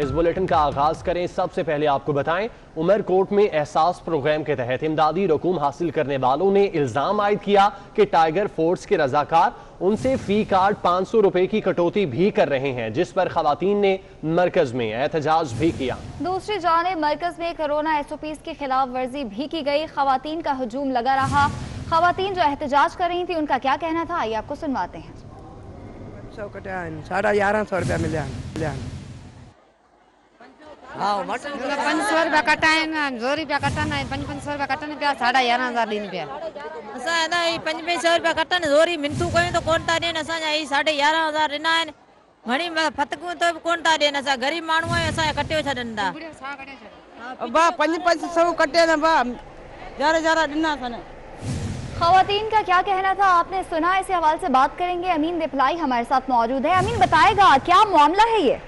इस बुलेटिन का आगाज करें। सबसे पहले आपको बताएं, उमरकोट में एहसास प्रोग्राम के तहत इमदादी रकूम हासिल करने वालों ने इल्जाम आयद किया कि टाइगर फोर्स के रजाकार उनसे फी कार्ड 500 रुपए की कटौती भी कर रहे हैं, जिस पर खवातीन ने मरकज में एहतजाज भी किया। दूसरी जानिब मरकज में कोरोना SOPs की खिलाफ वर्जी भी की गई। खवातीन का हुजूम लगा रहा। खवातीन जो एहतजाज कर रही थी, उनका क्या कहना था, आइए आपको सुनवाते हैं। 1150 रुपया मिले 500 रुपया कटाएंगे, 2 रुपया कटाना है, 500 रुपया कटाने पे 11,500 दिन पे असा है ना 500 रुपया कटन जोरी मिनतू कहीं तो कोन ता देन असा 11,500 रिना है घणी फतकू तो कोन ता देन असा गरीब मानू है असा कटियो छडंदा बा 500 कटे ना बा जरा दिना सने। खवातीन का क्या कहना था आपने सुना। इसी हवाले से बात करेंगे। अमीन दिपलाई हमारे साथ मौजूद है। अमीन बताएगा क्या मामला है ये।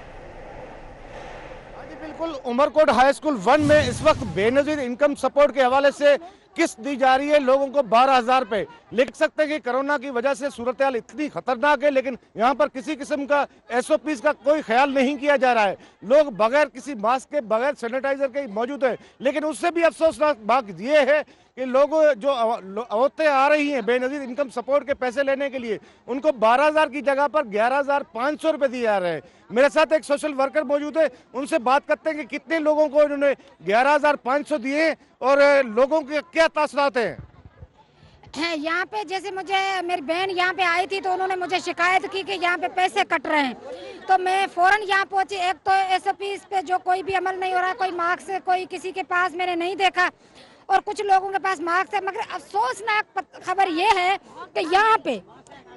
बिल्कुल, उमरकोट हाई स्कूल 1 में इस वक्त बेनजीर इनकम सपोर्ट के हवाले से किस्त दी जा रही है लोगों को 12,000 रुपए। लिख सकते हैं कि कोरोना की वजह से सूरत हाल इतनी खतरनाक है, लेकिन यहाँ पर किसी किस्म का SOPs का कोई ख्याल नहीं किया जा रहा है। लोग बगैर किसी मास्क के, बगैर सैनिटाइजर के मौजूद है। लेकिन उससे भी अफसोसनाक बात यह है कि लोग जो औरतें आ रही हैं बेनजीर इनकम सपोर्ट के पैसे लेने के लिए, उनको 12,000 की जगह पर 11,500 रुपए दिए जा रहे हैं। मेरे साथ एक सोशल वर्कर मौजूद है, उनसे बात करते हैं कि कितने लोगों को इन्होंने 11,500 दिए और लोगों के क्या तासरात हैं। यहाँ पे जैसे मुझे मेरी बहन यहाँ पे आई थी तो उन्होंने मुझे शिकायत की कि यहाँ पे पैसे कट रहे हैं, तो मैं फौरन यहाँ पहुंची। एक तो SOPs पे जो कोई भी अमल नहीं हो रहा, कोई मार्क्स कोई किसी के पास मैंने नहीं देखा और कुछ लोगों के पास मार्क्स है। मगर अफसोसनाक खबर ये है कि यहाँ पे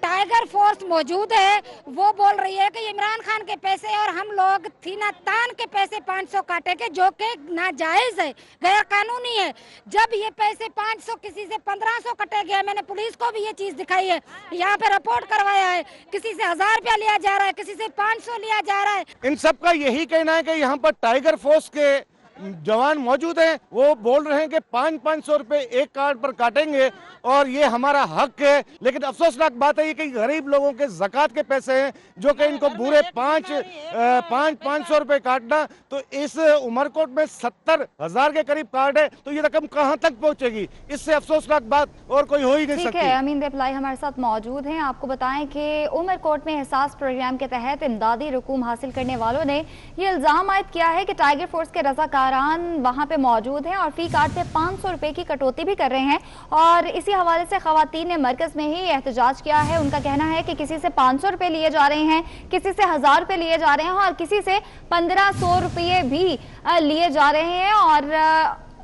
टाइगर फोर्स मौजूद है। वो बोल रही है कि इमरान खान के पैसे और हम लोग थीना तान के पैसे 500 काटेंगे, जो कि नाजायज है, गैर कानूनी है। जब ये पैसे 500 किसी से 1500 कटे गए, मैंने पुलिस को भी ये चीज दिखाई है, यहाँ पे रिपोर्ट करवाया है। किसी से 1000 रुपया लिया जा रहा है, किसी से 500 लिया जा रहा है। इन सब का यही कहना है कि यहाँ पर टाइगर फोर्स के जवान मौजूद हैं। वो बोल रहे हैं कि 500 रुपए एक कार्ड पर काटेंगे और ये हमारा हक है। लेकिन अफसोसनाक बात है कि गरीब लोगों के ज़कात के पैसे हैं जो कि इनको पूरे 500 रुपए काटना, तो इस उमरकोट में 70,000 के करीब कार्ड है, तो ये रकम कहां तक पहुंचेगी। इससे अफसोसनाक बात और कोई हो ही नहीं सकती। ठीक है, अमीन दिपलाई हमारे साथ मौजूद हैं। आपको बताएं कि उमरकोट में एहसास प्रोग्राम के तहत इमदादी रकूम हासिल करने वालों ने ये इल्जाम आयद किया है कि टाइगर फोर्स के रजाकार वहां पे मौजूद हैं और फी कार्ड पे 500 रुपए की कटौती भी कर रहे हैं। और इसी हवाले से खवातीन ने मरकज में ही एहतजाज किया है। उनका कहना है कि किसी से 500 रुपए लिए जा रहे हैं, किसी से 1000 रुपए लिए जा रहे हैं और किसी से 1500 रुपये भी लिए जा रहे हैं। और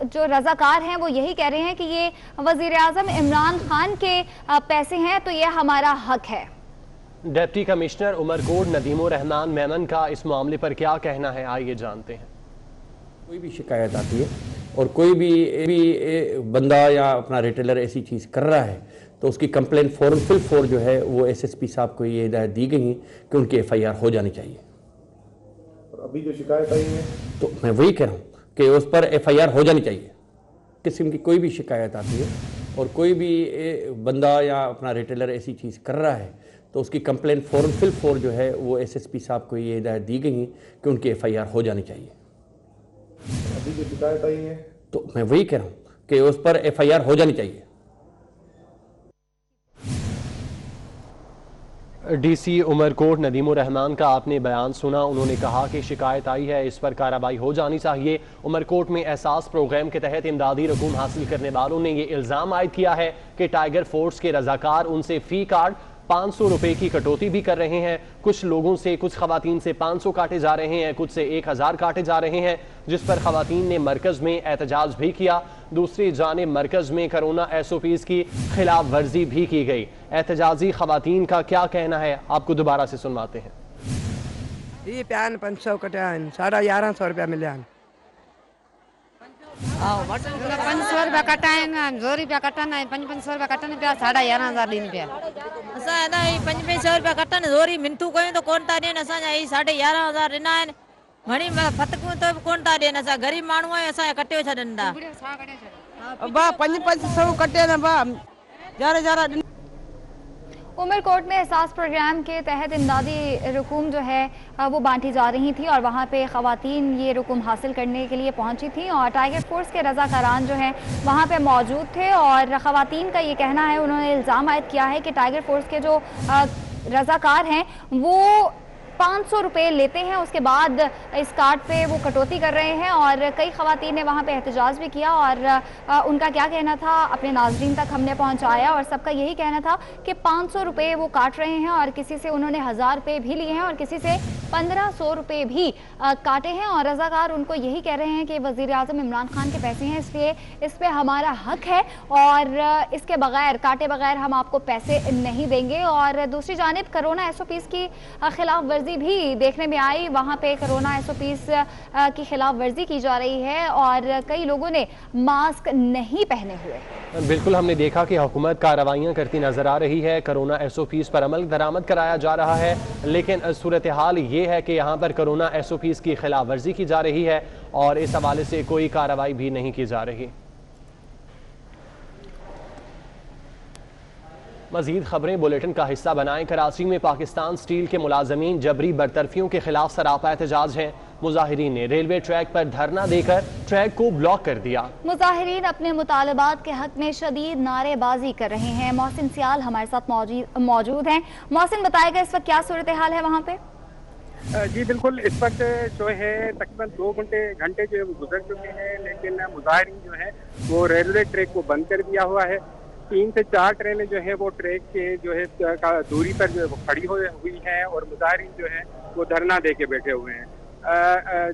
जो रजाकार हैं वो यही कह रहे हैं कि ये वजीर आजम इमरान खान के पैसे हैं, तो ये हमारा हक है। डिप्टी कमिश्नर उमरकोट नदीमुर रहमान मेमन का इस मामले पर क्या कहना है, आइए जानते हैं। कोई भी शिकायत आती है और कोई भी बंदा या अपना रिटेलर ऐसी चीज़ कर रहा है तो उसकी कंप्लेन फौरन जो है वो SSP साहब को ये हिदायत दी गई है कि उनकी FIR हो जानी चाहिए। और अभी जो शिकायत आई है तो मैं वही कह रहा हूँ कि उस पर FIR हो जानी चाहिए। किस्म की कोई भी शिकायत आती है और कोई भी बंदा या अपना रिटेलर ऐसी चीज़ कर रहा है तो उसकी कंप्लेन फौरन जो है वो SSP साहब को ये हिदायत दी गई है कि उनकी FIR हो जानी चाहिए। अभी जो शिकायत आई है तो मैं वही कह रहा हूँ कि उस पर FIR हो जानी चाहिए। DC उमरकोट नदीमुर रहमान का आपने बयान सुना। उन्होंने कहा कि शिकायत आई है, इस पर कार्रवाई हो जानी चाहिए। उमरकोट में एहसास प्रोग्राम के तहत इमदादी रकूम हासिल करने वालों ने ये इल्ज़ाम आयद किया है कि टाइगर फोर्स के रजाकार उनसे फी कार्ड 500 रुपए की कटौती भी कर रहे हैं। कुछ लोगों से, कुछ खवातीन से 500 काटे जा रहे हैं, कुछ से 1000 काटे जा रहे हैं, जिस पर खवातीन ने मरकज में एहतजाज भी किया। दूसरी जानिब मरकज में कोरोना SOPs की खिलाफ वर्जी भी की गई। एहतजाजी खवातीन का क्या कहना है, आपको दोबारा से सुनवाते हैं। ये 500 कटे 1150 रुपया मिले 500 रुपया कटाएंगे, 2 रुपया कटाना है, 500 रुपया कटाने पे 11,500 दिन पे असा है ना 500 रुपया कटन जोरी मिनतू कहीं तो कोन ता देन असा 11,500 रिना है घणी फतकू तो कोन ता देन असा गरीब मानू है असा कटियो छडंदा बा 500 कटे ना बा जरा उमरकोट में एहसास प्रोग्राम के तहत इमदादी रकूम जो है वो बांटी जा रही थी और वहाँ पे ख़वातीन ये रकूम हासिल करने के लिए पहुँची थी और टाइगर फोर्स के रज़ाकारान जो हैं वहाँ पे मौजूद थे और ख़वातीन का ये कहना है, उन्होंने इल्ज़ाम आयद किया है कि टाइगर फोर्स के जो रज़ाकार हैं वो 500 रुपये लेते हैं, उसके बाद इस कार्ड पे वो कटौती कर रहे हैं और कई ख़वातीन ने वहाँ पे एहतजाज भी किया और उनका क्या कहना था अपने नाज़रीन तक हमने पहुँचाया और सबका यही कहना था कि 500 रुपये वो काट रहे हैं और किसी से उन्होंने 1000 रुपये भी लिए हैं और किसी से 1500 रुपये भी काटे हैं और रज़ाकार उनको यही कह रहे हैं कि वज़ीर-ए-आज़म इमरान खान के पैसे हैं, इसलिए इस पर हमारा हक है और इसके बगैर काटे बगैर हम आपको पैसे नहीं देंगे। और दूसरी जानिब कोरोना SOPs की खिलाफ वर्जी भी देखने में आई, वहाँ पे कोरोना SOPs की खिलाफ वर्जी की जा रही है और कई लोगों ने मास्क नहीं पहने हुए। बिल्कुल, हमने देखा कि हुकूमत कार्रवाइयाँ करती नजर आ रही है, कोरोना SOPs पर अमल दरामद कराया जा रहा है, लेकिन सूरत हाल ये है कि यहाँ पर कोरोना SOPs की खिलाफ वर्जी की जा रही है और इस हवाले से कोई कार्रवाई भी नहीं की जा रही। मजीद खबरें बुलेटिन का हिस्सा बनाएं। कराची में पाकिस्तान स्टील के मुलाजमीन जबरी बरतरफियों के खिलाफ सरापा एहतजाज हैं। मुजाहिरीन ने रेलवे ट्रैक पर धरना देकर ट्रैक को ब्लॉक कर दिया। मुजाहिरीन अपने मुतालबात के हक में शदीद नारेबाजी कर रहे हैं। मोहसिन सियाल हमारे साथ मौजूद हैं। मोहसिन, बताएगा इस वक्त क्या सूरत हाल है वहाँ पे? जी बिल्कुल, इस वक्त जो है तकरीबन 2 घंटे जो गुजर चुके हैं, लेकिन मुजाहिरीन जो है वो रेलवे ट्रैक को बंद कर दिया हुआ है। 3 से 4 ट्रेनें जो है वो ट्रैक के जो है दूरी पर जो खड़ी हुई हैं और मुजाहिरीन जो है वो धरना दे के बैठे हुए हैं।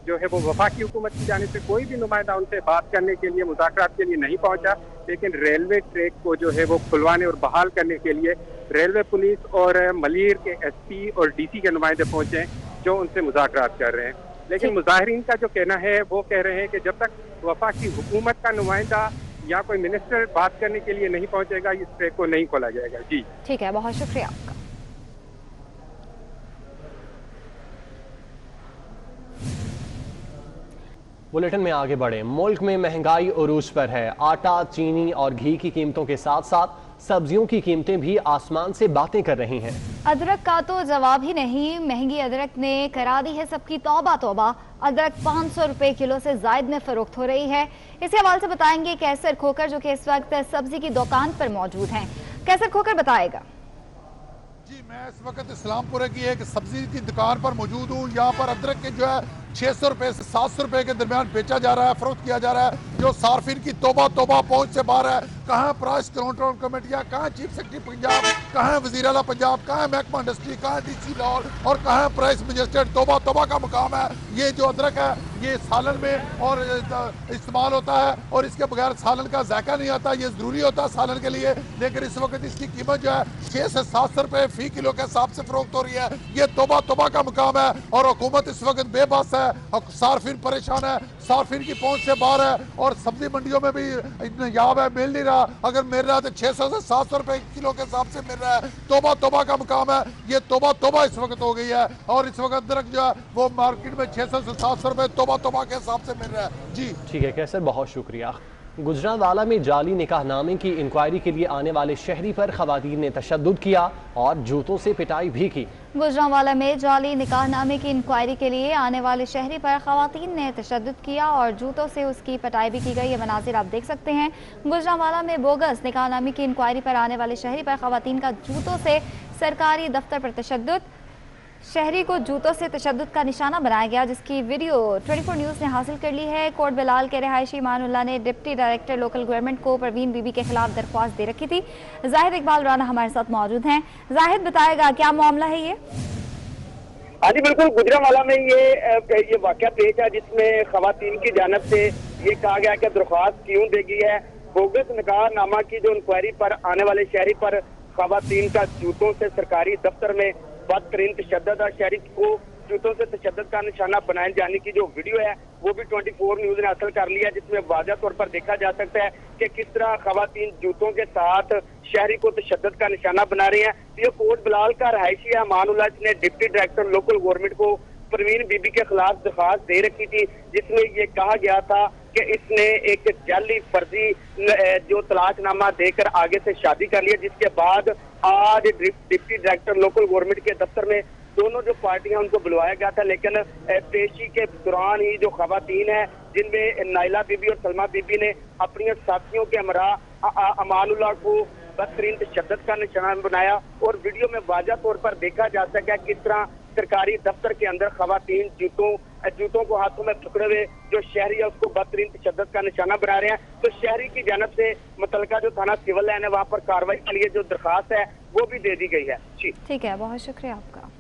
जो है वो वफाकी हुकूमत की जानिब से कोई भी नुमाइंदा उनसे बात करने के लिए, मुज़ाकरात के लिए नहीं पहुंचा, लेकिन रेलवे ट्रैक को जो है वो खुलवाने और बहाल करने के लिए रेलवे पुलिस और मलीर के SP और DC के नुमाइंदे पहुंचे जो उनसे मुज़ाकरात कर रहे हैं। लेकिन मुजाहिरीन का जो कहना है वो कह रहे हैं कि जब तक वफाकी हुकूमत का नुमाइंदा या कोई मिनिस्टर बात करने के लिए नहीं पहुंचेगा, इस ट्रैक को नहीं खोला जाएगा। जी ठीक है, बहुत शुक्रिया आपका। बुलेटिन में आगे बढ़े। मुल्क में महंगाई उरूज पर है। आटा, चीनी और घी की कीमतों के साथ साथ सब्जियों की कीमतें भी आसमान से बातें कर रही हैं। अदरक का तो जवाब ही नहीं, महंगी अदरक ने करा दी है सबकी तौबा तौबा। अदरक 500 रुपए किलो से जायद में फरोख्त हो रही है। इसी हवाले से बताएंगे कैसर खोकर जो कि इस वक्त सब्जी की दुकान पर मौजूद हैं। कैसर खोकर बताएगा। जी, मैं इस वक्त इस्लामपुर की एक सब्जी की दुकान पर मौजूद हूँ। यहाँ पर अदरक के जो है 600 रुपए से 700 रुपए के दरमियान बेचा जा रहा है, फरोख्त किया जा रहा है, जो सार्फिन की तौबा तौबा पहुंच से बाहर है। कहाँ प्राइस कंट्रोल कमेटियाँ, कहाँ चीफ सेक्रेटरी पंजाब, कहाँ वज़ीर आला पंजाब, कहाँ महकमा इंडस्ट्री, कहाँ DC लाहौर और कहाँ प्राइस मजिस्ट्रेट। तौबा तौबा का मुकाम है। ये जो अदरक है ये सालन में और इस्तेमाल होता है और इसके बगैर सालन का जायका नहीं आता। ये ज़रूरी होता है सालन के लिए, लेकिन इस वक्त इसकी कीमत जो है 6 से 700 रुपए फी किलो के हिसाब से फरोख्त हो रही है। ये तौबा तौबा का मुकाम है और हुकूमत इस वक्त बेबस है, सार्फिन परेशान है, सार्फिन की पहुंच से बाहर है और सब्जी मंडियों में भी याब है, मिल नहीं रहा। अगर मिल रहा है तो 600 से 700 रुपए किलो के हिसाब से मिल रहा है। तौबा तौबा का मुकाम है। ये तौबा तौबा इस वक्त हो गई है और इस वक्त अदरक जो है वो मार्केट में 600 से 700 रुपए तौबा तौबा के हिसाब से मिल रहा है। जी ठीक है कैसर, बहुत शुक्रिया। गुजरांवाला में जाली निकाहनामे की इंक्वायरी के लिए आने वाले शहरी पर खवातीन ने तशद्दुद किया और जूतों से पिटाई भी की। गुजरांवाला में जाली निकाहनामे की इंक्वायरी के लिए आने वाले शहरी पर खवातीन ने तशद्दुद किया और जूतों से उसकी पिटाई भी की गई। ये मनाजिर आप देख सकते हैं। गुजरांवाला में बोगस निकाहनामे की इंक्वायरी पर आने वाले शहरी पर खवातीन का जूतों से सरकारी दफ्तर पर तशद्दुद। शहरी को जूतों से तशद्दुद का निशाना बनाया गया, जिसकी वीडियो 24 न्यूज़ ने हासिल कर ली है। कोट बिलाल के रिहायशी ईमानुल्लाह ने डिप्टी डायरेक्टर लोकल गवर्नमेंट को परवीन बीबी के खिलाफ दरख्वास्त दे रखी थी। जाहिद इकबाल राना हमारे साथ मौजूद हैं। जाहिद, बताएगा क्या मामला है ये? हाँ जी बिल्कुल, गुजरांवाला में ये वाकया पेश है जिसमें खवातीन की जानब से ये कहा गया कि दरख्वास्त क्यों देगी है। बोगस निकाहनामा की जो इंक्वायरी पर आने वाले शहरी पर खवातीन का जूतों से सरकारी दफ्तर में बदतरीन तशद्दुद और शहरी को जूतों से तशद्दुद का निशाना बनाए जाने की जो वीडियो है वो भी 24 न्यूज़ ने हासिल कर लिया, जिसमें वाज़ह तौर पर देखा जा सकता है कि किस तरह खवातीन जूतों के साथ शहरी को तशद्दुद का निशाना बना रही हैं। ये कोट बिलाल का रहायशी है ईमानुल्लाह ने डिप्टी डायरेक्टर लोकल गवर्नमेंट को परवीन बीबी के खिलाफ दरख्वास्त दे रखी थी, जिसमें ये कहा गया था कि इसने एक जाली फर्जी जो तलाशनामा देकर आगे से शादी कर लिया, जिसके बाद आज डिप्टी डायरेक्टर लोकल गवर्नमेंट के दफ्तर में दोनों जो पार्टियां उनको बुलवाया गया था, लेकिन पेशी के दौरान ही जो खवातीन है जिनमें नाइला बीबी और सलमा बीबी ने अपने साथियों के हमरा अमानुल्लाह को बदतरीन तशद्दुद का निशाना बनाया और वीडियो में वाज़ह तौर पर देखा जा सका किस तरह सरकारी दफ्तर के अंदर खवातीन जूतों को हाथों में पकड़े हुए जो शहरी है उसको बदतरीन तशद्दुद का निशाना बना रहे हैं। तो शहरी की जानब से मुतलका जो थाना सिविल लाइन है वहाँ पर कार्रवाई के लिए जो दरखास्त है वो भी दे दी गई है। जी ठीक है, बहुत शुक्रिया आपका।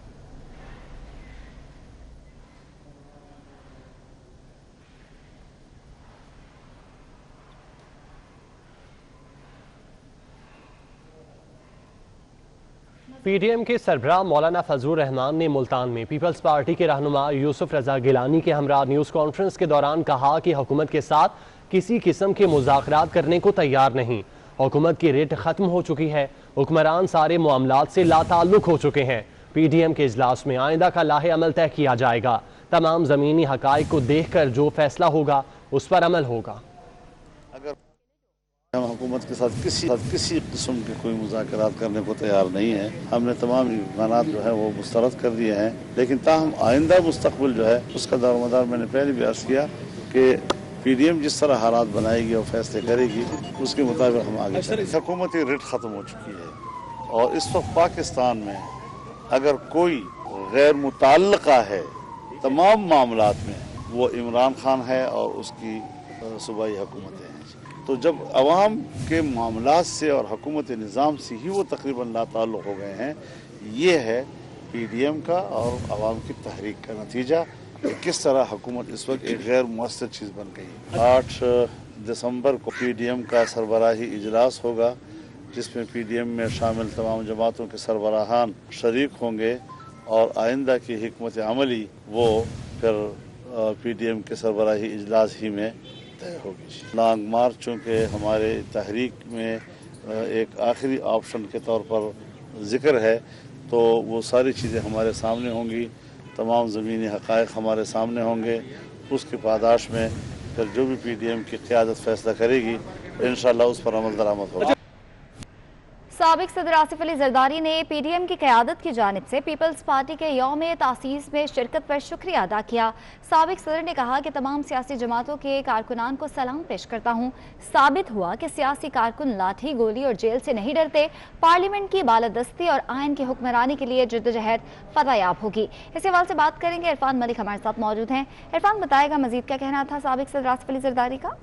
पीटीएम के सरबराह मौलाना फजलुर रहमान ने मुल्तान में पीपल्स पार्टी के रहनुमा यूसुफ रजा गिलानी के हमरा न्यूज़ कॉन्फ्रेंस के दौरान कहा कि हुकूमत के साथ किसी किस्म के मुज़ाकरात करने को तैयार नहीं। हुकूमत की रेट ख़त्म हो चुकी है, हुक्मरान सारे मामलात से लाताल्लुक हो चुके हैं। पीटीएम के इजलास में आइंदा का लाहे अमल तय किया जाएगा। तमाम ज़मीनी हक़ाइक़ को देख कर जो फैसला होगा उस पर अमल होगा। हम हुकूमत के साथ किसी किस्म के कोई मुज़ाकरात करने को तैयार नहीं है। हमने तमाम इम्कानात जो है वो मुस्तरद कर दिए हैं, लेकिन ताहम आइंदा मुस्तकबिल जो है उसका दारोमदार मैंने पहले भी अर्ज़ किया कि पीडीएम जिस तरह हालात बनाएगी और फैसले करेगी उसके मुताबिक हम आगे चलेंगे। हुकूमती रिट ख़त्म हो चुकी है और इस वक्त पाकिस्तान में अगर कोई गैर मुतल्लका है तमाम मामलात में वो इमरान खान है और उसकी सूबाई हुकूमतें हैं। तो जब अवाम के मामलात से और हुकूमत निज़ाम से ही वो तकरीबन लाताल्लुक़ हो गए हैं, ये है पीडीएम का और अवाम की तहरीक का नतीजा कि किस तरह हुकूमत इस वक्त एक गैर मुअस्सर चीज़ बन गई। 8 दिसंबर को पीडीएम का सरबराही इजलास होगा जिसमें पीडीएम में शामिल तमाम जमातों के सरबराहान शरीक होंगे और आइंदा की हिकमत अमली वो फिर पीडीएम के सरबराही इजलास ही में तय होगी। लॉन्ग मार्च चूँकि हमारे तहरीक में एक आखिरी ऑप्शन के तौर पर ज़िक्र है तो वो सारी चीज़ें हमारे सामने होंगी, तमाम ज़मीनी हक़ाइक़ हमारे सामने होंगे। उसके पादाश में फिर जो भी पीडीएम की क़यादत फैसला करेगी इंशाअल्लाह उस पर अमल दरामद होगा। साबिक सदर आसिफ अली जरदारी ने पीडीएम की क़यादत की जानिब से पीपल्स पार्टी के यौम तासीस में शिरकत पर शुक्रिया अदा किया। साबिक सदर ने कहा कि तमाम सियासी जमातों के कारकुनान को सलाम पेश करता हूँ। साबित हुआ कि सियासी कारकुन लाठी गोली और जेल से नहीं डरते। पार्लियामेंट की बालादस्ती और आइन की हुक्मरानी के लिए जद्दोजहद फतेहयाब होगी। इस हवाले से बात करेंगे। इरफान मलिक हमारे साथ मौजूद हैं। इरफान, बताएगा मजीद क्या कहना था साबिक सदर आसिफ अली जरदारी का?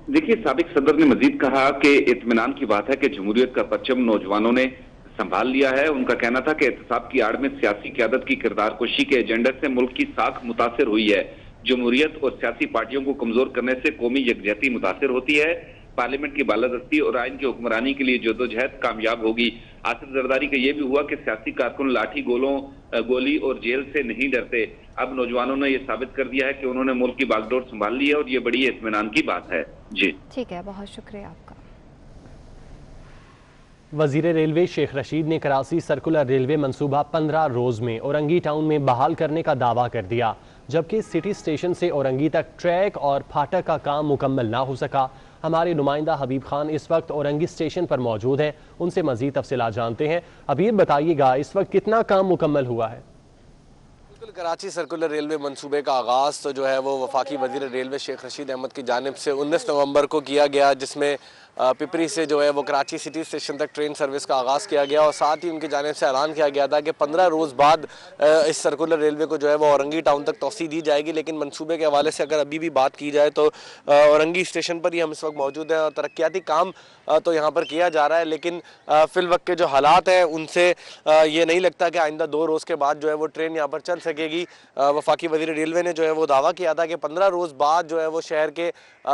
देखिए, साबिक सदर ने मजीद कहा कि इत्मीनान की बात है कि जमहूरियत का परचम नौजवानों ने संभाल लिया है। उनका कहना था कि एहतसाब की आड़ में सियासी क़यादत की किरदार कुशी के एजेंडे से मुल्क की साख मुतासिर हुई है। जमहूरियत और सियासी पार्टियों को कमजोर करने से कौमी यकजहती मुतासिर होती है। पार्लियामेंट की बालादस्ती और आइन की हुक्मरानी के लिए जद्दोजहद कामयाब होगी। आसिफ जरदारी का यह भी हुआ कि सियासी कारकुन लाठी गोली और जेल से नहीं डरते। अब नौजवानों ने यह साबित कर दिया है कि उन्होंने मुल्क की बागडोर संभाल ली है और ये बड़ी इत्मीनान की बात है। जी ठीक है, बहुत शुक्रिया आपका। वजीर रेलवे शेख रशीद ने कराची सर्कुलर रेलवे मंसूबा 15 रोज़ में औरंगी टाउन में बहाल करने का दावा कर दिया, जबकि सिटी स्टेशन से औरंगी तक ट्रैक और फाटक का काम मुकम्मल ना हो सका। हमारे नुमाइंदा हबीब खान इस वक्त औरंगी स्टेशन पर मौजूद हैं, उनसे मजीद तफसीलात जानते हैं। हबीब, बताइएगा इस वक्त कितना काम मुकम्मल हुआ है? कराची सर्कुलर रेलवे मंसूबे का आगाज़ तो जो है वो वफाकी वजीर रेलवे शेख रशीद अहमद की जानिब से 19 नवंबर को किया गया, जिसमें पिपरी से जो है वो कराची सिटी स्टेशन तक ट्रेन सर्विस का आगाज़ किया गया और साथ ही उनकी जानिब से ऐलान किया गया था कि 15 रोज़ बाद इस सर्कुलर रेलवे को जो है वो औरंगी टाउन तक तोसी दी जाएगी। लेकिन मंसूबे के हवाले से अगर अभी भी बात की जाए तो औरंगी स्टेशन पर ही हम इस वक्त मौजूद हैं और तरक्याती काम तो यहाँ पर किया जा रहा है, लेकिन फिल वक्त के जो हालात हैं उनसे ये नहीं लगता कि आइंदा 2 रोज़ के बाद जो है वो ट्रेन यहाँ पर चल सकेगी। वफाकी वज़ीर रेलवे ने जो है वो दावा किया था कि 15 रोज़ बाद जो है वो शहर के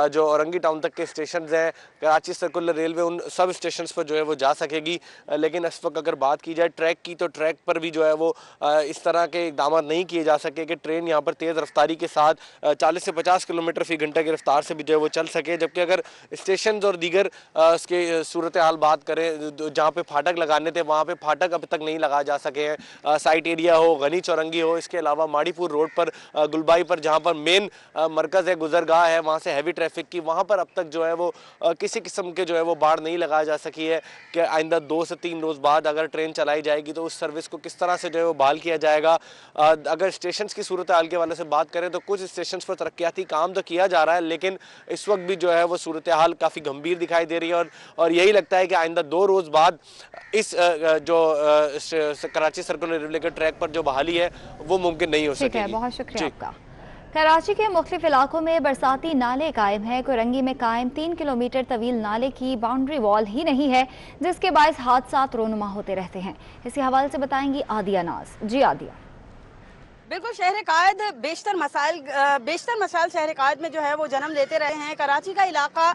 जो औरंगी टाउन तक के स्टेशन हैं कराची सर्कुलर रेलवे उन सब स्टेशन पर जो है वो जा सकेगी। लेकिन इस वक्त अगर बात की जाए ट्रैक की तो ट्रैक पर भी जो है वो इस तरह के इकदाम नहीं किए जा सके कि ट्रेन यहाँ पर तेज़ रफ्तारी के साथ 40 से 50 किलोमीटर फ़ी घंटे की रफ्तार से भी जो है वो चल सके। जबकि अगर स्टेशन और दीगर इसके सूरत हाल बात करें, जहाँ पे फाटक लगाने थे वहाँ पे फाटक अब तक नहीं लगाए जा सके हैं। साइट एरिया हो, गनी चौरंगी हो, इसके अलावा माड़ीपुर रोड पर गुलबाई पर जहाँ पर मेन मरकज़ है, गुजरगाह है, वहाँ से हैवी ट्रैफिक की, वहाँ पर अब तक जो है वो किसी किस्म किस्म के जो है वो बाड़ नहीं लगाया जा सकी है कि आइंदा 2 से 3 रोज़ बाद अगर ट्रेन चलाई जाएगी तो उस सर्विस को किस तरह से जो है वो बहाल किया जाएगा। अगर स्टेशन की सूरत हाल के हवाले से बात करें तो कुछ स्टेशन पर तरक्याती काम तो किया जा रहा है, लेकिन इस वक्त भी जो है वो सूरत हाल काफ़ी गंभीर दिखाई दे रही है और यही लगता है कि आइंदा 2 रोज़ बाद इस जो कराची सर्कुलर रेलवे के ट्रैक पर जो बहाली है वो मुमकिन नहीं हो सकेगी। बहुत शुक्रिया आपका। कराची के मुख्तलिफ इलाकों में बरसाती नाले कायम है। कोरंगी में कायम 3 किलोमीटर तवील नाले की बाउंड्री वॉल ही नहीं है, जिसके बायस हादसात रोनुमा होते रहते हैं। इसी हवाले से बताएंगी आदिया नाज। जी आदिया। बिल्कुल, शहर कायद बेशतर मसाइल शहर कायद में जो है वो जन्म लेते रहे हैं। कराची का इलाका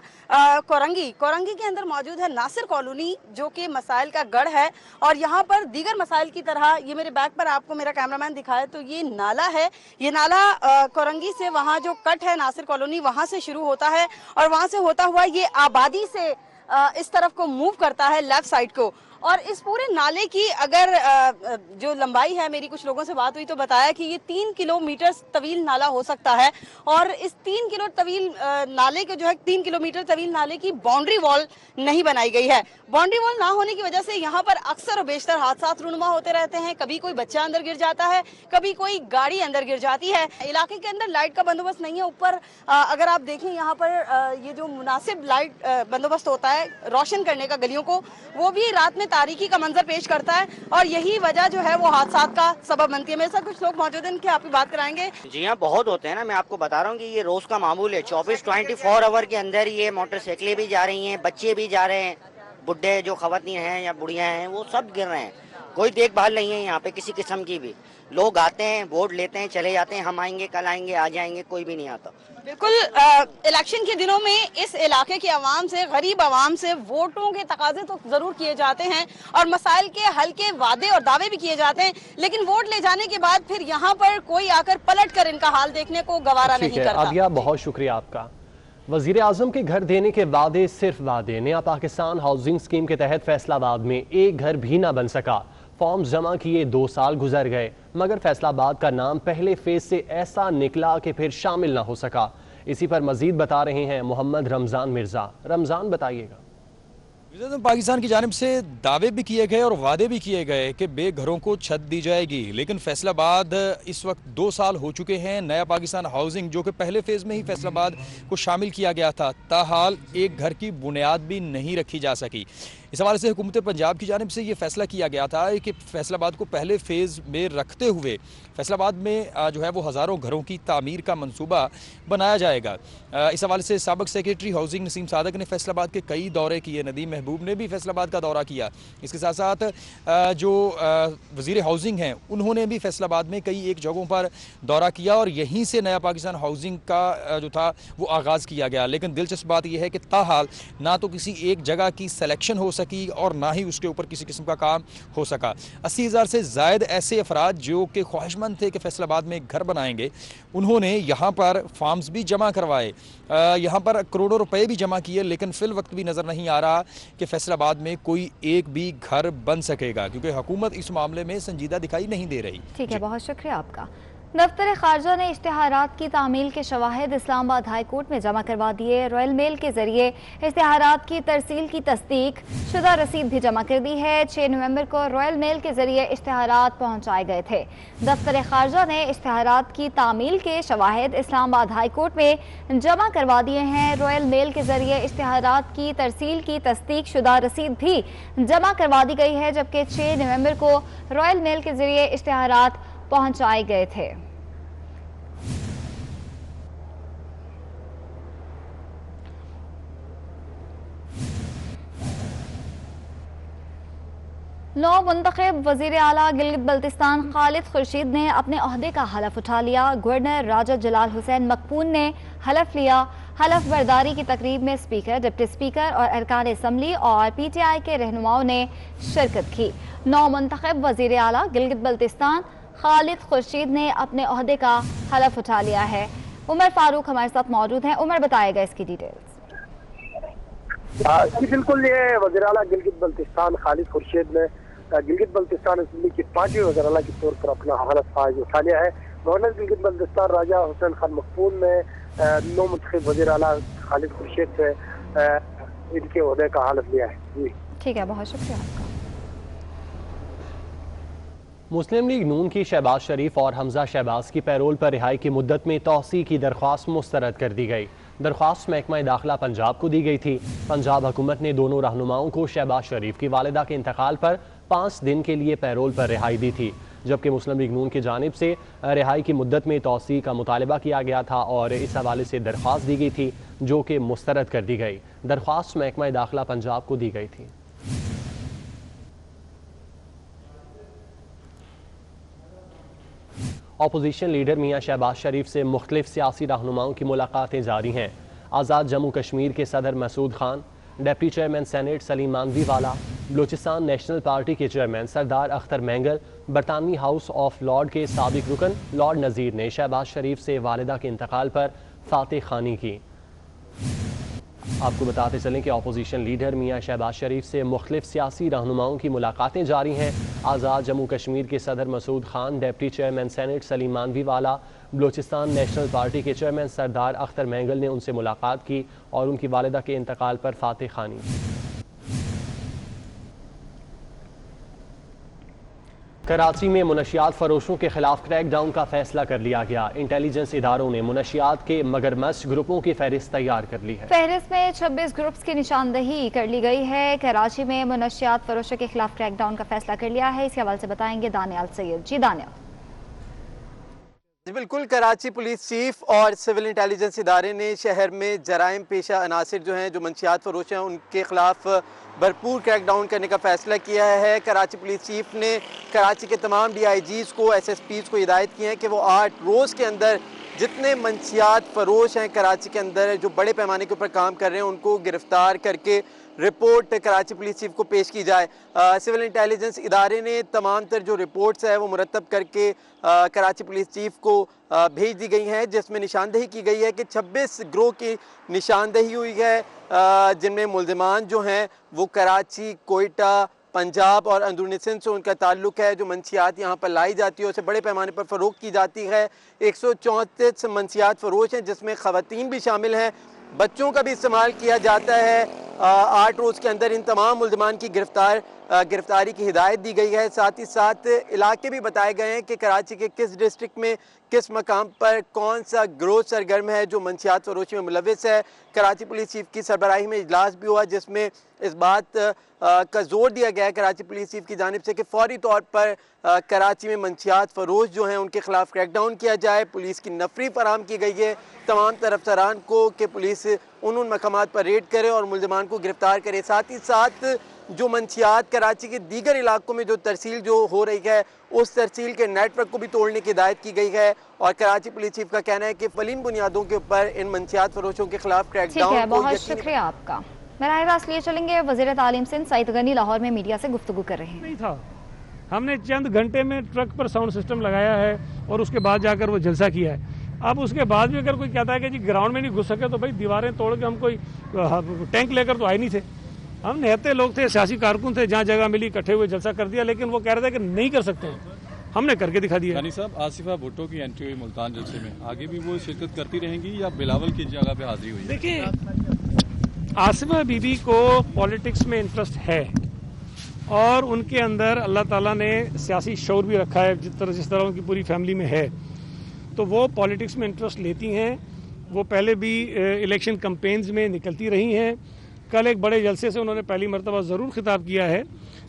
कोरंगी के अंदर मौजूद है नासिर कॉलोनी, जो कि मसाइल का गढ़ है और यहाँ पर दीगर मसाइल की तरह, ये मेरे बैक पर आपको मेरा कैमरामैन दिखाए तो ये नाला है। ये नाला कोरंगी से वहाँ जो कट है नासिर कॉलोनी वहाँ से शुरू होता है और वहाँ से होता हुआ ये आबादी से इस तरफ को मूव करता है लेफ्ट साइड को। और इस पूरे नाले की अगर जो लंबाई है, मेरी कुछ लोगों से बात हुई तो बताया कि ये 3 किलोमीटर तवील नाला हो सकता है और इस 3 किलो तवील नाले के जो है 3 किलोमीटर तवील नाले की बाउंड्री वॉल नहीं बनाई गई है। बाउंड्री वॉल ना होने की वजह से यहाँ पर अक्सर और बेशतर हादसा रूनुमा होते रहते हैं। कभी कोई बच्चा अंदर गिर जाता है, कभी कोई गाड़ी अंदर गिर जाती है। इलाके के अंदर लाइट का बंदोबस्त नहीं है। ऊपर अगर आप देखें यहाँ पर ये जो मुनासिब लाइट बंदोबस्त होता है रोशन करने का गलियों को, वो भी रात में तारीकी का मंजर पेश करता है और यही वजह जो है वो हादसा का सबब बनती है। मेरे साथ कुछ लोग मौजूद हैं, इनकी आप बात कराएंगे। जी हाँ, बहुत होते हैं ना, मैं आपको बता रहा हूँ कि ये रोज का मामूल है। 24 आवर के अंदर ये मोटरसाइकिलें भी जा रही हैं, बच्चे भी जा रहे हैं, बुढ़े जो खवातीन हैं या बुढ़िया हैं वो सब गिर रहे हैं। कोई देखभाल नहीं है यहाँ पे किसी किस्म की भी। लोग आते हैं, वोट लेते हैं, चले जाते हैं, हम आएंगे, कल आएंगे, आ जाएंगे, कोई भी नहीं आता। बिल्कुल, इलेक्शन के दिनों में इस इलाके के अवाम से, गरीब अवाम से वोटों के तकाजे तो जरूर किए जाते हैं और मसाइल के हल के वादे और दावे भी किए जाते हैं, लेकिन वोट ले जाने के बाद फिर यहाँ पर कोई आकर पलट कर इनका हाल देखने को गवारा नहीं करता। आदिया, बहुत शुक्रिया आपका। वजीर आजम के घर देने के वादे सिर्फ वादे। नया पाकिस्तान हाउसिंग स्कीम के तहत फैसलाबाद में एक घर भी ना बन सका। फॉर्म जमा किए 2 साल गुजर गए, मगर फैसलाबाद का नाम पहले फेज से ऐसा निकला कि फिर शामिल ना हो सका। इसी पर मजीद बता रहे हैं मोहम्मद रमजान मिर्जा। रमजान, बताइएगा। पाकिस्तान की जानिब से दावे भी किए गए और वादे भी किए गए कि बेघरों को छत दी जाएगी, लेकिन फैसलाबाद इस वक्त 2 साल हो चुके हैं। नया पाकिस्तान हाउसिंग जो कि पहले फेज़ में ही फैसलाबाद को शामिल किया गया था, ताहाल एक घर की बुनियाद भी नहीं रखी जा सकी। इस हवाले से हुकूमत पंजाब की जानिब से ये फैसला किया गया था कि फैसलाबाद को पहले फेज़ में रखते हुए फैसलाबाद में जो है वो हज़ारों घरों की तामीर का मंसूबा बनाया जाएगा। इस हवाले से साबिक सेक्रेटरी हाउसिंग नसीम सादक ने फैसलाबाद के कई दौरे किए, नदीम महबूब ने भी फैसलाबाद का दौरा किया। इसके साथ साथ जो वज़ीर हाउसिंग हैं उन्होंने भी फैसलाबाद में कई एक जगहों पर दौरा किया और यहीं से नया पाकिस्तान हाउसिंग का जो था वो आगाज़ किया गया। लेकिन दिलचस्प बात यह है कि ताहाल ना तो किसी एक जगह की सिलेक्शन हो सकी और ना ही उसके ऊपर किसी किस्म का काम हो सका। 80,000 से ज़ायद ऐसे अफराद जो कि ख्वाहिशमंद थे कि फैसलाबाद में घर बनाएंगे, उन्होंने यहाँ पर फॉर्म्स भी जमा करवाए, यहाँ पर करोड़ों रुपए भी जमा किए, लेकिन फिल वक्त भी नज़र नहीं आ रहा कि फैसलाबाद में कोई एक भी घर बन सकेगा, क्योंकि हुकूमत इस मामले में संजीदा दिखाई नहीं दे रही। ठीक है, बहुत शुक्रिया आपका। दफ्तर खारजा ने इश्तिहारात की तामील के शवाहिद इस्लामाबाद हाई कोर्ट में जमा करवा दिए। रॉयल मेल के जरिए इश्तिहारात की तरसील की तस्दीक शुदा रसीद भी जमा कर दी है। 6 नवंबर को रॉयल मेल के जरिए इश्तिहारात पहुंचाए गए थे। दफ्तर खारजा ने इश्तिहारात की तामील के शवाहिद इस्लामाबाद हाई कोर्ट में जमा करवा दिए हैं। रॉयल मेल के जरिए इश्तिहारात की तरसील की तस्दीक शुदा रसीद भी जमा करवा दी गई है, जबकि 6 नवंबर को रॉयल मेल के जरिए इश्तिहारात पहुंचाए गए थे। नौ मुंतखब वजीर आला गिलगित बल्तिस्तान खालिद खुर्शीद ने अपने ओहदे का हलफ उठा लिया। गवर्नर राजा जलाल हुसैन मकबून ने हलफ लिया। हलफ बर्दारी की तकरीब में स्पीकर, डिप्टी स्पीकर और अरकान असम्बली और PTI के रहनुमाओं ने शिरकत की। नौ मुंतखब वजीर आला गिलगित बल्तिस्तान खालिद खुर्शीद ने अपने ओहदे का हलफ उठा लिया है। उमर फारूक हमारे साथ मौजूद हैं। उमर, बताएगा इसकी डिटेल्स। जी बिल्कुल, ये वज़ीर आला गिलगित बल्तिस्तान खालिद खुर्शीद ने गिलगित बल्तिस्तान असम्बली की 5वीं वज़ीर आला के तौर पर अपना हलफ आज उठा लिया है। गवर्नर गिलगित बल्तिस्तान राजा हुसैन खान मकबून ने 9 मुंतखब वज़ीर आला खालिद खुर्शीद से इनके होने का हालत लिया है। जी ठीक है, बहुत शुक्रिया आपका। मुस्लिम लीग नून की शहबाज शरीफ और हमजा शहबाज की पैरोल पर रिहाई की मुद्दत में तौसी की दरख्वास्त मुस्तरद कर दी गई। दरख्वास्त महकमा दाखिला पंजाब को दी गई थी। पंजाब हुकूमत ने दोनों रहनुमाओं को शहबाज शरीफ की वालिदा के इंतकाल पर 5 दिन के लिए पैरोल पर रिहाई दी थी, जबकि मुस्लिम लीग नून की जानिब से रिहाई की मुद्दत में तौसी का मुतालबा किया गया था और इस हवाले से दरख्वास्त दी गई थी, जो कि मुस्तरद कर दी गई। दरख्वास्त महकमा दाखिला पंजाब को दी गई थी। अपोजिशन लीडर मियां शहबाज शरीफ से मुख्तलिफ सियासी रहनुमाओं की मुलाकातें जारी हैं। आज़ाद जम्मू कश्मीर के सदर Masood Khan, deputy chairman senate Saleem Mandviwala, Balochistan national party के चेयरमैन सरदार अख्तर मैंगल, बरतानवी हाउस ऑफ लॉर्ड के साबिक रुकन लॉर्ड नज़ीर ने शहबाज शरीफ से वालिदा के इंतकाल पर फातह खानी की। आपको बताते चलें कि अपोजिशन लीडर मियां शहबाज शरीफ से मुख्तलिफ सियासी रहनुमाओं की मुलाकातें जारी हैं। आज़ाद जम्मू कश्मीर के सदर Masood Khan, deputy chairman senate Saleem Mandviwala, Balochistan national party के चेयरमैन सरदार अख्तर मैंगल ने उनसे मुलाकात की और उनकी वालिदा के इंतकाल पर फातह खानी। कराची में मुनशियात फरोशों के खिलाफ क्रैकडाउन का फैसला कर लिया गया। इंटेलिजेंस इदारों ने मुनशियात के मगरमच्छ ग्रुपों की फहरिस्त तैयार कर ली है। फहरिस्त में 26 ग्रुप्स की निशानदही कर ली गई है। कराची में मुनशियात फरोशों के खिलाफ क्रैकडाउन का फैसला कर लिया है। इसके हवाले से बताएंगे दानियाल सैयद। जी दानियाल। जी बिल्कुल, कराची पुलिस चीफ और सिविल इंटेलिजेंस इदारे ने शहर में जराइम पेशा अनासिर जो हैं, जो मंशियात फरोश हैं, उनके खिलाफ भरपूर क्रैकडाउन करने का फैसला किया है। कराची पुलिस चीफ ने कराची के तमाम DIGs को, SSPs को हिदायत की है कि वो 8 रोज़ के अंदर जितने मंशियात फरोश हैं कराची के अंदर जो बड़े पैमाने के ऊपर काम कर रहे हैं, उनको गिरफ्तार करके रिपोर्ट कराची पुलिस चीफ को पेश की जाए। सिविल इंटेलिजेंस इदारे ने तमाम तर जो रिपोर्ट्स है वो मुरतब करके कराची पुलिस चीफ को भेज दी गई हैं, जिसमें निशानदही की गई है कि 26 गिरोह की निशानदही हुई है, जिनमें मुल्ज़िमान जो हैं वो कराची, कोयटा, पंजाब और अंदरूनी सिंध से उनका ताल्लुक है। जो मंशियात यहाँ पर लाई जाती है उसे बड़े पैमाने पर फ़रोख्त की जाती है। 134 मंशियात फरोश हैं, जिसमें ख़वातीन भी शामिल हैं, बच्चों का भी इस्तेमाल किया जाता है। 8 रोज़ के अंदर इन तमाम मुल्ज़िमान की गिरफ्तारी की हिदायत दी गई है। साथ ही साथ इलाके भी बताए गए हैं कि कराची के किस डिस्ट्रिक्ट में किस मकाम पर कौन सा गिरोह सरगर्म है जो मंशियात फरोशी में मुलविस है। कराची पुलिस चीफ की सरबराही में इजलास भी हुआ, जिसमें इस बात का जोर दिया गया है कराची पुलिस चीफ की जानिब से कि फौरी तौर पर कराची में मंशियात फरोश जो हैं उनके खिलाफ क्रैकडाउन किया जाए। पुलिस की नफरी फराम की गई है तमाम तरफ सरान को कि पुलिस उन मकामात पर रेड करे और मुल्ज़िमान को गिरफ्तार करे। साथ ही साथ जो मंशियात कराची के दीगर इलाकों में जो तरसील जो हो रही है, उस तरसील के नेटवर्क को भी तोड़ने की हिदायत की गई है। और कराची पुलिस चीफ का कहना है कि फलीन बुनियादों के ऊपर इन मंशियात फरोशों के खिलाफ क्रैकडाउन। बहुत शुक्रिया आपका। मेरा रास्त लिए चलेंगे। वज़ीर तालीम सिंध सईद गनी लाहौर में मीडिया से गुफ्तगू कर रहे हैं। नहीं था, हमने चंद घंटे में ट्रक पर साउंड सिस्टम लगाया है और उसके बाद जाकर वो जलसा किया है। अब उसके बाद भी अगर कोई कहता है कि जी ग्राउंड में नहीं घुस सके, तो भाई दीवारें तोड़ के हम कोई टैंक लेकर तो आए नहीं थे। हम निहत्ते लोग थे, सियासी कारकुन थे, जहाँ जगह मिली इकट्ठे हुए जलसा कर दिया, लेकिन वो कह रहे थे कि नहीं कर सकते हैं, हमने करके दिखा दिया। यानी साहब, आसिफा भुट्टो की एंट्री हुई मुल्तान जलसे में, आगे भी वो शिरकत करती रहेंगी या बिलावल की जगह पे हाजिरी हुई? देखिए, आसिफा बीबी को पॉलिटिक्स में इंटरेस्ट है और उनके अंदर अल्लाह ताला ने सियासी शौर भी रखा है, जिस तरह उनकी पूरी फैमिली में है, तो वो पॉलिटिक्स में इंटरेस्ट लेती हैं। वो पहले भी इलेक्शन कैंपेन्स में निकलती रही हैं। कल एक बड़े जलसे से उन्होंने पहली मरतबा ज़रूर खिताब किया है,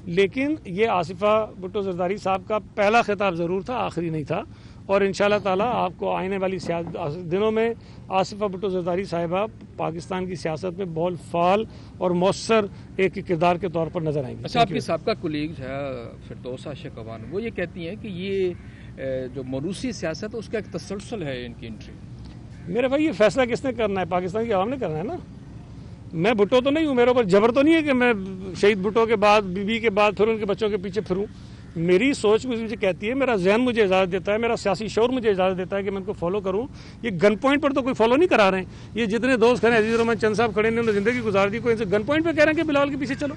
लेकिन ये आसिफा भुट्टो ज़रदारी साहब का पहला खिताब ज़रूर था, आखिरी नहीं था। और इंशाल्लाह ताला आपको आने वाली दिनों में आसिफा भुट्टो ज़रदारी साहिबा पाकिस्तान की सियासत में बहुत फाल और मौसर एक किरदार के तौर पर नजर आएंगे। अच्छा, आपकी साबका कुलीग है फिरदौसा शेखवान, वो ये कहती हैं कि ये जो मरूसी सियासत है उसका एक तसलसल है इनकी एंट्री। मेरे भाई, ये फैसला किसने करना है? पाकिस्तान की आवाम ने करना है ना। मैं भुट्टो तो नहीं हूँ, मेरे ऊपर जबर तो नहीं है कि मैं शहीद भुट्टो के बाद, बीबी के बाद फिर उनके बच्चों के पीछे फिरूँ। मेरी सोच मुझे कहती है, मेरा जहन मुझे इजाज़त देता है, मेरा सियासी शौर मुझे इजाज़त देता है कि मैं उनको फॉलो करूँ। ये गन पॉइंट पर तो कोई फॉलो नहीं करा रहे हैं। ये जितने दोस्त खड़े, अजीज़ रहमान चंद साहब खड़े, उन्होंने ज़िंदगी गुजार दी, कोई इनसे गन पॉइंट पर कह रहे हैं कि बिलावल के पीछे चलो,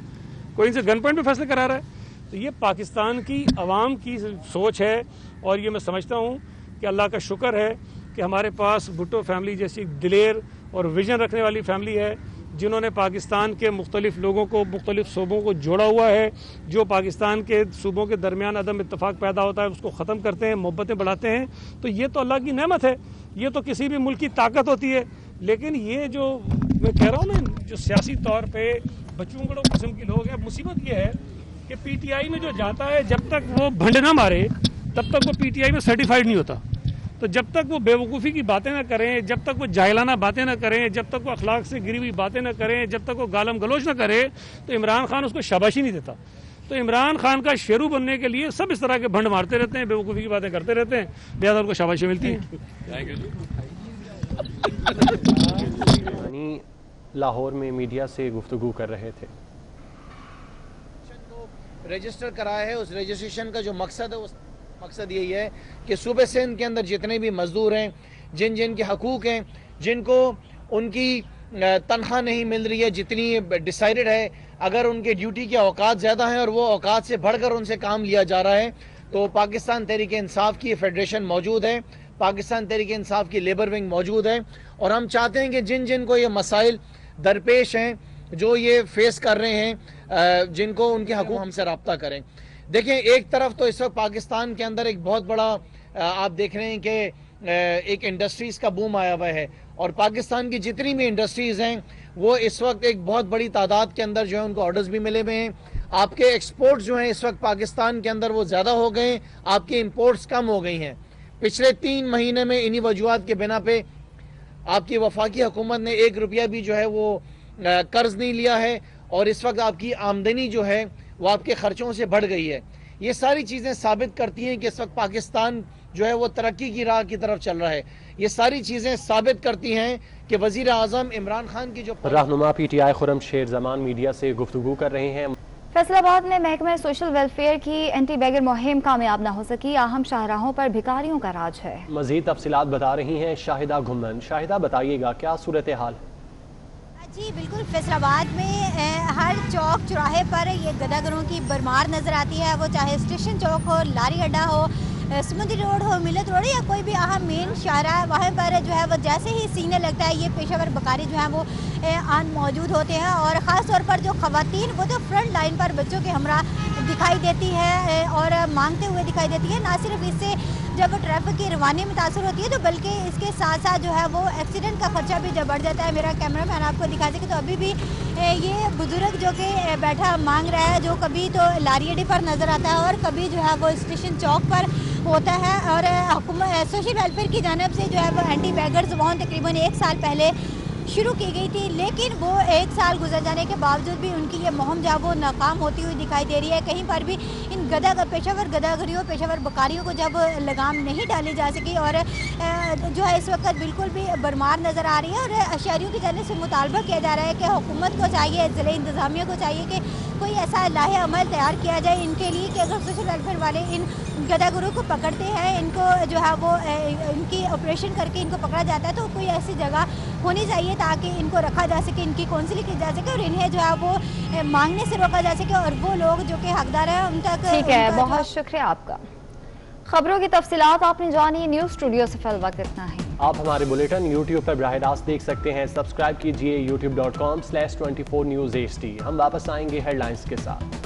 कोई इनसे गन पॉइंट पर फैसले करा रहा है। तो ये पाकिस्तान की आवाम की सोच है और ये मैं समझता हूँ कि अल्लाह का शुक्र है कि हमारे पास भुट्टो फैमिली जैसी दिलेर और विजन रखने वाली फैमिली है, जिन्होंने पाकिस्तान के मुख्तलिफ लोगों को, मुख्तलिफ सूबों को जोड़ा हुआ है, जो पाकिस्तान के सूबों के दरमियान अदम इत्तफाक पैदा होता है उसको ख़त्म करते हैं, मोहब्बतें बढ़ाते हैं। तो ये तो अल्लाह की नेमत है, ये तो किसी भी मुल्क की ताकत होती है। लेकिन ये जो मैं कह रहा हूँ ना, जो सियासी तौर पर बचूंगड़ों किस्म के लोग हैं, मुसीबत ये है कि PTI में जो जाता है, जब तक वो भंड ना मारे तब तक वो PTI में सर्टिफाइड नहीं होता। तो जब तक वो बेवकूफ़ी की बातें ना करें, जब तक वो जाहिलाना बातें ना करें, जब तक वो अखलाक से गिरी हुई बातें ना करें, जब तक वो गालम गलोच ना करे, तो इमरान खान उसको शाबाशी नहीं देता। तो इमरान खान का शेरू बनने के लिए सब इस तरह के भंड मारते रहते हैं, बेवकूफ़ी की बातें करते रहते हैं, लिहाजा उनको शाबाशी मिलती है। लाहौर में मीडिया से गुफ्तगू कर रहे थे। रजिस्टर कराया है, उस रजिस्ट्रेशन का जो मकसद है, उस मकसद यही है कि सूबे सिंध के अंदर जितने भी मजदूर हैं, जिन जिन के हकूक़ हैं, जिनको उनकी तनख्वाह नहीं मिल रही है जितनी डिसाइडेड है, अगर उनके ड्यूटी के औकात ज़्यादा हैं और वो औकात से बढ़कर उनसे काम लिया जा रहा है, तो पाकिस्तान तहरीक इंसाफ की फेडरेशन मौजूद है, पाकिस्तान तहरीक इंसाफ की लेबर विंग मौजूद है। और हम चाहते हैं कि जिन जिन को ये मसाइल दरपेश हैं, जो ये फेस कर रहे हैं, जिनको उनके हकूक़ हमसे रब्ता करें। देखें, एक तरफ तो इस वक्त पाकिस्तान के अंदर एक बहुत बड़ा आप देख रहे हैं कि एक इंडस्ट्रीज़ का बूम आया हुआ है, और पाकिस्तान की जितनी भी इंडस्ट्रीज़ हैं वो इस वक्त एक बहुत बड़ी तादाद के अंदर जो है उनको ऑर्डर्स भी मिले हुए हैं। आपके एक्सपोर्ट्स जो हैं इस वक्त पाकिस्तान के अंदर वो ज़्यादा हो गए, आपकी इंपोर्ट्स कम हो गई हैं। पिछले 3 महीने में इन्हीं वजूहात के बिना पे आपकी वफाकी हुकूमत ने 1 रुपया भी जो है वो कर्ज नहीं लिया है, और इस वक्त आपकी आमदनी जो है वो आपके खर्चों से बढ़ गई है। ये सारी चीज़ें साबित करती हैं कि इस वक्त पाकिस्तान जो है वो तरक्की की राह की तरफ चल रहा है। ये सारी चीज़ें साबित करती हैं कि वज़ीर आज़म इमरान खान की जो रहनुमा PTI खुर्रम शेर जमान मीडिया से गुफ्तगू कर रहे हैं। फैसलाबाद में महकमा सोशल वेलफेयर की एंटी बैगर मुहिम कामयाब न हो सकी, अहम शाहराहों पर भिखारियों का राज है। मजीद तफसीलात बता रही हैं शाहिदा घुम्मन। शाहिदा, बताइएगा क्या सूरत हाल? जी बिल्कुल, फैसलाबाद में हर चौक चौराहे पर ये गदागरों की भरमार नज़र आती है। वो चाहे स्टेशन चौक हो, लारी अड्डा हो, समुद्री रोड हो, मिलत रोड या कोई भी अहम मेन शाहरा, वहाँ पर जो है वो जैसे ही सीने लगता है ये पेशेवर बकारी जो है वो आन मौजूद होते हैं। और ख़ास तौर पर जो ख़वातीन वो तो फ्रंट लाइन पर बच्चों के हमरा दिखाई देती है और मांगते हुए दिखाई देती है। ना सिर्फ इससे जब ट्रैफिक की रवानी मुतासर होती है, तो बल्कि इसके साथ साथ जो है वो एक्सीडेंट का खर्चा भी जब बढ़ जाता है। मेरा कैमरामैन आपको दिखा सके तो अभी भी ये बुजुर्ग जो कि बैठा मांग रहा है, जो कभी तो लारी अड्डे पर नज़र आता है और कभी जो है वो स्टेशन चौक पर होता है। और सोशल वेलफेयर की जानिब से जो है वो एंटी बैगर्स वॉन तकरीबन 1 साल पहले शुरू की गई थी, लेकिन वो 1 साल गुजर जाने के बावजूद भी उनकी ये मुहिम जो है वो नाकाम होती हुई दिखाई दे रही है। कहीं पर भी इन पेशेवर गदागरियों, पेशेवर बकारियों को जब लगाम नहीं डाली जा सकी और जो है इस वक्त बिल्कुल भी भरमार नज़र आ रही है। और शहरियों की जानिब से मुतालबा किया जा रहा है कि हुकूमत को चाहिए, ज़िले इंतज़ामिया को चाहिए कि कोई ऐसा लाहे अमल तैयार किया जाए इनके लिए कि अगर सोशल वेलफेयर वाले इन गदागरों को पकड़ते हैं, इनको जो है वो इनकी ऑपरेशन करके इनको पकड़ा जाता है, तो कोई ऐसी जगह होनी चाहिए ताकि इनको रखा जा सके, इनकी काउंसलिंग की जा सके और इन्हें जो है वो मांगने से रोका जा सके और वो लोग जो कि हकदार हैं उन तक। ठीक है, बहुत शुक्रिया आपका। खबरों की तफसीलात आपने जानी। न्यूज़ स्टूडियो से फिल वक्त इतना है। आप हमारे बुलेटिन YouTube पर बराह रास्त देख सकते हैं। सब्सक्राइब कीजिए youtube.com/24newsht। हम वापस आएंगे हेडलाइंस के साथ।